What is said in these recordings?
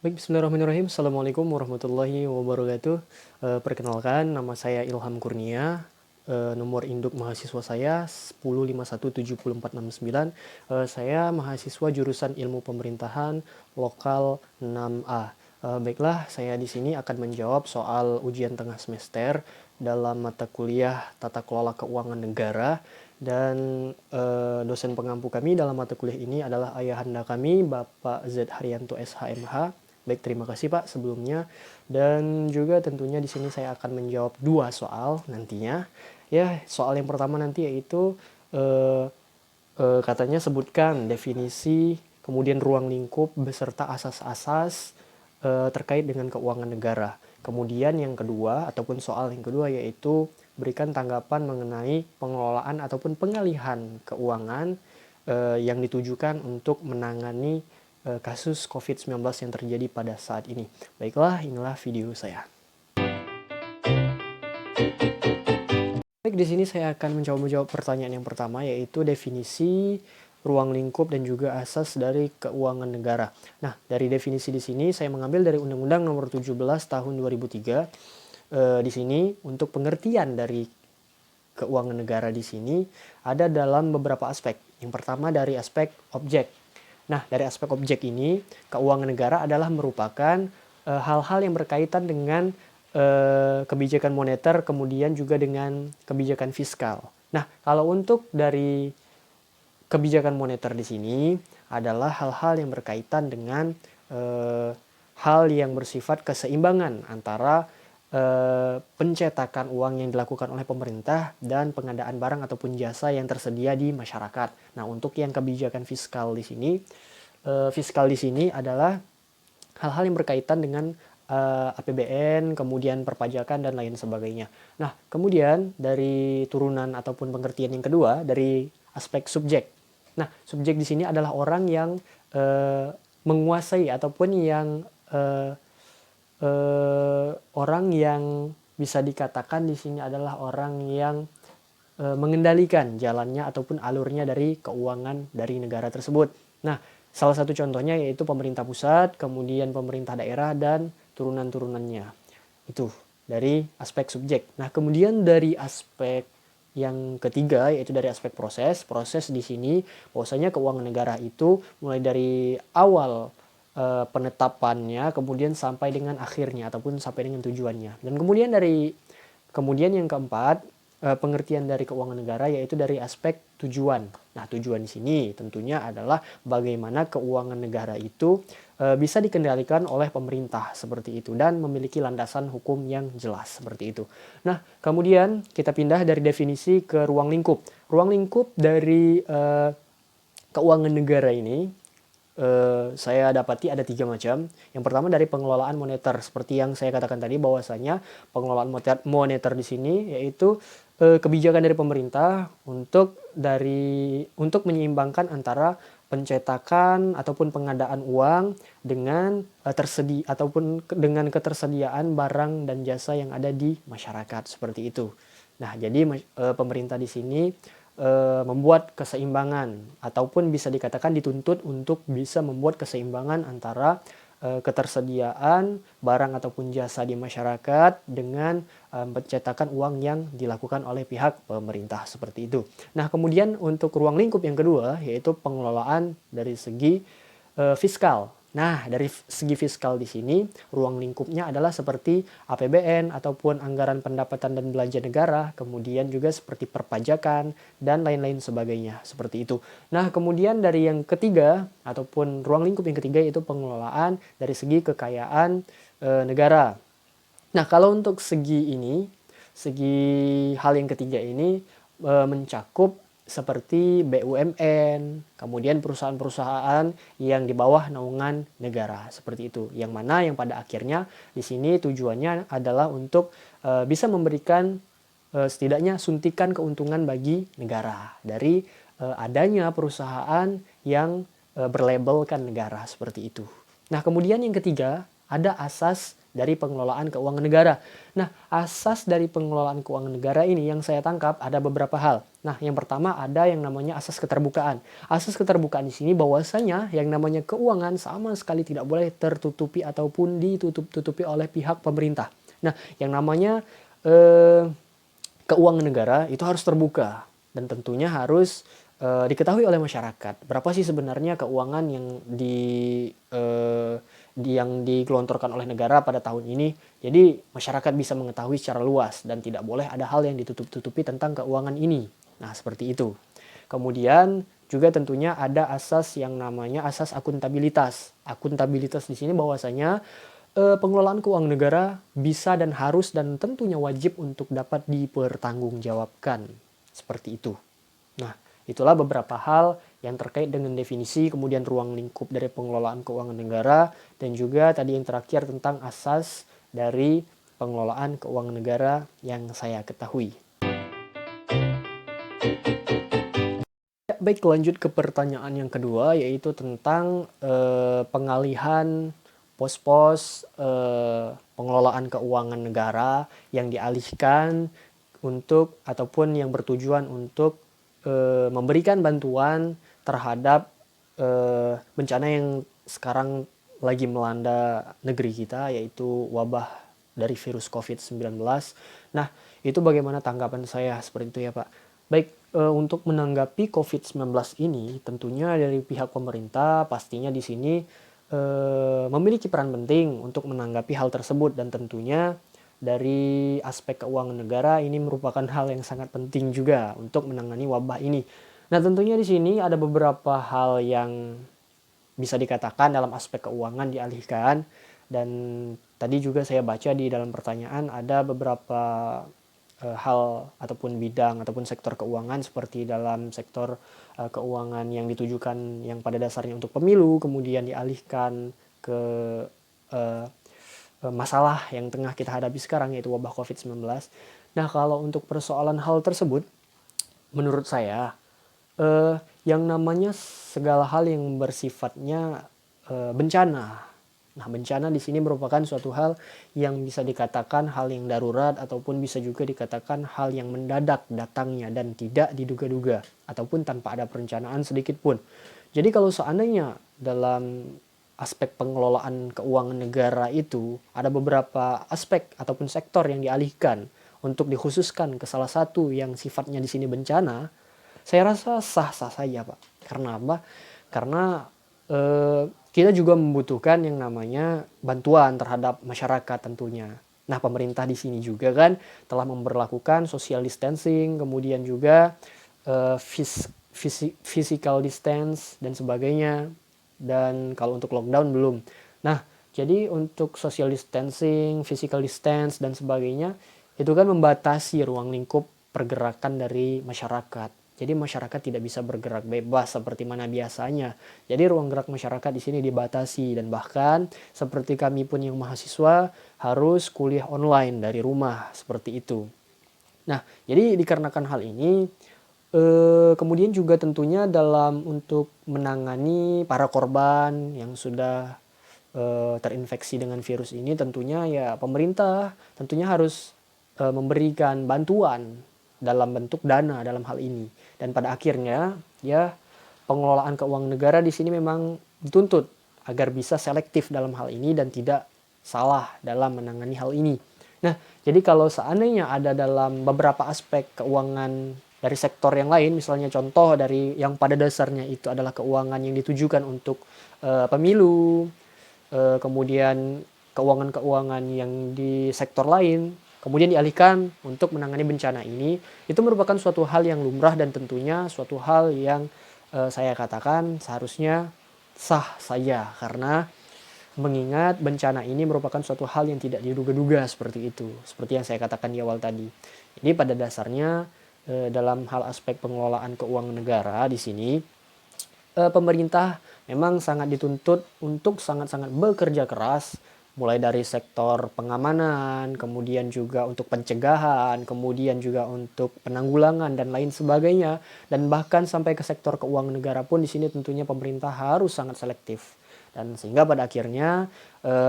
Baik, bismillahirrahmanirrahim. Assalamualaikum warahmatullahi wabarakatuh. Perkenalkan, nama saya Ilham Kurnia. Nomor induk mahasiswa saya 10517469. Saya mahasiswa jurusan Ilmu Pemerintahan Lokal 6A. Baiklah, saya di sini akan menjawab soal ujian tengah semester dalam mata kuliah Tata Kelola Keuangan Negara. Dan dosen pengampu kami dalam mata kuliah ini adalah ayahanda kami, Bapak Z. Haryanto SHMH. Baik, terima kasih Pak sebelumnya. Dan juga tentunya di sini saya akan menjawab 2 soal nantinya. Ya, soal yang pertama nanti yaitu katanya sebutkan definisi, kemudian ruang lingkup beserta asas-asas terkait dengan keuangan negara. Kemudian yang kedua ataupun soal yang kedua yaitu berikan tanggapan mengenai pengelolaan ataupun pengalihan keuangan yang ditujukan untuk menangani kasus COVID-19 yang terjadi pada saat ini. Baiklah, inilah video saya. Baik, di sini saya akan mencoba menjawab pertanyaan yang pertama yaitu definisi ruang lingkup dan juga asas dari keuangan negara. Nah, dari definisi di sini saya mengambil dari Undang-Undang Nomor 17 Tahun 2003. Di sini untuk pengertian dari keuangan negara di sini ada dalam beberapa aspek. Yang pertama dari aspek objek. Nah, dari aspek objek ini, keuangan negara adalah merupakan hal-hal yang berkaitan dengan kebijakan moneter, kemudian juga dengan kebijakan fiskal. Nah, kalau untuk dari kebijakan moneter di sini adalah hal-hal yang berkaitan dengan hal yang bersifat keseimbangan antara pencetakan uang yang dilakukan oleh pemerintah dan pengadaan barang ataupun jasa yang tersedia di masyarakat. Nah, untuk yang kebijakan fiskal di sini, adalah hal-hal yang berkaitan dengan APBN, kemudian perpajakan dan lain sebagainya. Nah, kemudian dari turunan ataupun pengertian yang kedua dari aspek subjek. Nah, subjek di sini adalah orang yang menguasai ataupun yang orang yang bisa dikatakan di sini adalah orang yang mengendalikan jalannya ataupun alurnya dari keuangan dari negara tersebut. Nah, salah satu contohnya yaitu pemerintah pusat, kemudian pemerintah daerah dan turunan-turunannya. Itu dari aspek subjek. Nah, kemudian dari aspek yang ketiga yaitu dari aspek proses. Proses di sini bahwasanya keuangan negara itu mulai dari awal penetapannya kemudian sampai dengan akhirnya ataupun sampai dengan tujuannya. Dan kemudian yang keempat, pengertian dari keuangan negara yaitu dari aspek tujuan. Nah, tujuan di sini tentunya adalah bagaimana keuangan negara itu bisa dikendalikan oleh pemerintah seperti itu dan memiliki landasan hukum yang jelas seperti itu. Nah, kemudian kita pindah dari definisi ke ruang lingkup. Ruang lingkup dari keuangan negara ini saya dapati ada 3 macam. Yang pertama dari pengelolaan moneter, seperti yang saya katakan tadi bahwasanya pengelolaan moneter di sini yaitu kebijakan dari pemerintah untuk menyeimbangkan antara pencetakan ataupun pengadaan uang dengan dengan ketersediaan barang dan jasa yang ada di masyarakat seperti itu. Nah, jadi pemerintah di sini membuat keseimbangan ataupun bisa dikatakan dituntut untuk bisa membuat keseimbangan antara ketersediaan barang ataupun jasa di masyarakat dengan pencetakan uang yang dilakukan oleh pihak pemerintah seperti itu. Nah, kemudian untuk ruang lingkup yang kedua yaitu pengelolaan dari segi fiskal. Nah, dari segi fiskal di sini, ruang lingkupnya adalah seperti APBN ataupun anggaran pendapatan dan belanja negara, kemudian juga seperti perpajakan, dan lain-lain sebagainya, seperti itu. Nah, kemudian dari yang ketiga, ataupun ruang lingkup yang ketiga yaitu pengelolaan dari segi kekayaan negara. Nah, kalau untuk segi hal yang ketiga ini mencakup seperti BUMN, kemudian perusahaan-perusahaan yang di bawah naungan negara seperti itu. Yang mana yang pada akhirnya di sini tujuannya adalah untuk bisa memberikan setidaknya suntikan keuntungan bagi negara dari adanya perusahaan yang berlabelkan negara seperti itu. Nah, kemudian yang ketiga ada asas dari pengelolaan keuangan negara. Nah, asas dari pengelolaan keuangan negara ini yang saya tangkap ada beberapa hal. Nah, yang pertama ada yang namanya asas keterbukaan. Asas keterbukaan di sini bahwasanya yang namanya keuangan sama sekali tidak boleh tertutupi ataupun ditutup-tutupi oleh pihak pemerintah. Nah, yang namanya keuangan negara itu harus terbuka dan tentunya harus diketahui oleh masyarakat. Berapa sih sebenarnya keuangan yang digelontorkan oleh negara pada tahun ini. Jadi masyarakat bisa mengetahui secara luas dan tidak boleh ada hal yang ditutup-tutupi tentang keuangan ini. Nah, seperti itu. Kemudian juga tentunya ada asas yang namanya asas akuntabilitas. Akuntabilitas di sini bahwasanya pengelolaan keuangan negara bisa dan harus dan tentunya wajib untuk dapat dipertanggungjawabkan. Seperti itu. Nah, itulah beberapa hal yang terkait dengan definisi, kemudian ruang lingkup dari pengelolaan keuangan negara, dan juga tadi yang terakhir tentang asas dari pengelolaan keuangan negara yang saya ketahui. Baik, lanjut ke pertanyaan yang kedua, yaitu tentang pengalihan pos-pos pengelolaan keuangan negara yang dialihkan untuk ataupun yang bertujuan untuk memberikan bantuan terhadap bencana yang sekarang lagi melanda negeri kita, yaitu wabah dari virus COVID-19. Nah, itu bagaimana tanggapan saya seperti itu ya Pak. Baik, untuk menanggapi COVID-19 ini tentunya dari pihak pemerintah pastinya di sini memiliki peran penting untuk menanggapi hal tersebut, dan tentunya dari aspek keuangan negara ini merupakan hal yang sangat penting juga untuk menangani wabah ini. Nah, tentunya di sini ada beberapa hal yang bisa dikatakan dalam aspek keuangan dialihkan, dan tadi juga saya baca di dalam pertanyaan ada beberapa hal ataupun bidang ataupun sektor keuangan seperti dalam sektor keuangan yang ditujukan yang pada dasarnya untuk pemilu kemudian dialihkan ke masalah yang tengah kita hadapi sekarang, yaitu wabah COVID-19. Nah, kalau untuk persoalan hal tersebut, menurut saya yang namanya segala hal yang bersifatnya bencana. Nah, bencana di sini merupakan suatu hal yang bisa dikatakan hal yang darurat ataupun bisa juga dikatakan hal yang mendadak datangnya dan tidak diduga-duga ataupun tanpa ada perencanaan sedikit pun. Jadi kalau seandainya dalam aspek pengelolaan keuangan negara itu ada beberapa aspek ataupun sektor yang dialihkan untuk dikhususkan ke salah satu yang sifatnya di sini bencana, saya rasa sah-sah saja Pak. Karena apa? Karena kita juga membutuhkan yang namanya bantuan terhadap masyarakat tentunya. Nah, pemerintah di sini juga kan telah memberlakukan social distancing, kemudian juga physical distance dan sebagainya. Dan kalau untuk lockdown belum. Nah, jadi untuk social distancing, physical distance dan sebagainya itu kan membatasi ruang lingkup pergerakan dari masyarakat. Jadi masyarakat tidak bisa bergerak bebas seperti mana biasanya. Jadi ruang gerak masyarakat di sini dibatasi, dan bahkan seperti kami pun yang mahasiswa harus kuliah online dari rumah seperti itu. Nah, jadi dikarenakan hal ini kemudian juga tentunya dalam untuk menangani para korban yang sudah terinfeksi dengan virus ini, tentunya ya pemerintah tentunya harus memberikan bantuan dalam bentuk dana dalam hal ini. Dan pada akhirnya ya pengelolaan keuangan negara di sini memang dituntut agar bisa selektif dalam hal ini dan tidak salah dalam menangani hal ini. Nah, jadi kalau seandainya ada dalam beberapa aspek keuangan dari sektor yang lain, misalnya contoh dari yang pada dasarnya itu adalah keuangan yang ditujukan untuk pemilu, kemudian keuangan-keuangan yang di sektor lain kemudian dialihkan untuk menangani bencana ini, itu merupakan suatu hal yang lumrah dan tentunya suatu hal yang saya katakan seharusnya sah saja, karena mengingat bencana ini merupakan suatu hal yang tidak diduga-duga seperti itu, seperti yang saya katakan di awal tadi. Jadi pada dasarnya dalam hal aspek pengelolaan keuangan negara di sini pemerintah memang sangat dituntut untuk sangat-sangat bekerja keras, mulai dari sektor pengamanan, kemudian juga untuk pencegahan, kemudian juga untuk penanggulangan dan lain sebagainya, dan bahkan sampai ke sektor keuangan negara pun di sini tentunya pemerintah harus sangat selektif. Dan sehingga pada akhirnya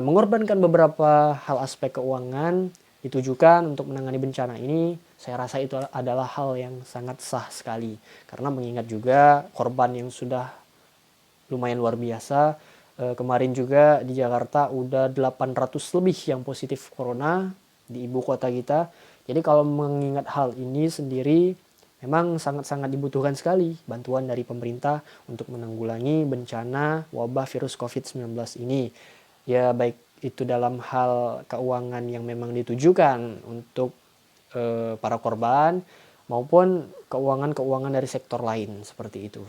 mengorbankan beberapa hal aspek keuangan ditujukan untuk menangani bencana ini, saya rasa itu adalah hal yang sangat sah sekali. Karena mengingat juga korban yang sudah lumayan luar biasa. Kemarin juga di Jakarta udah 800 lebih yang positif corona di ibu kota kita. Jadi kalau mengingat hal ini sendiri, memang sangat-sangat dibutuhkan sekali bantuan dari pemerintah untuk menanggulangi bencana wabah virus COVID-19 ini. Ya baik itu dalam hal keuangan yang memang ditujukan untuk para korban maupun keuangan-keuangan dari sektor lain seperti itu.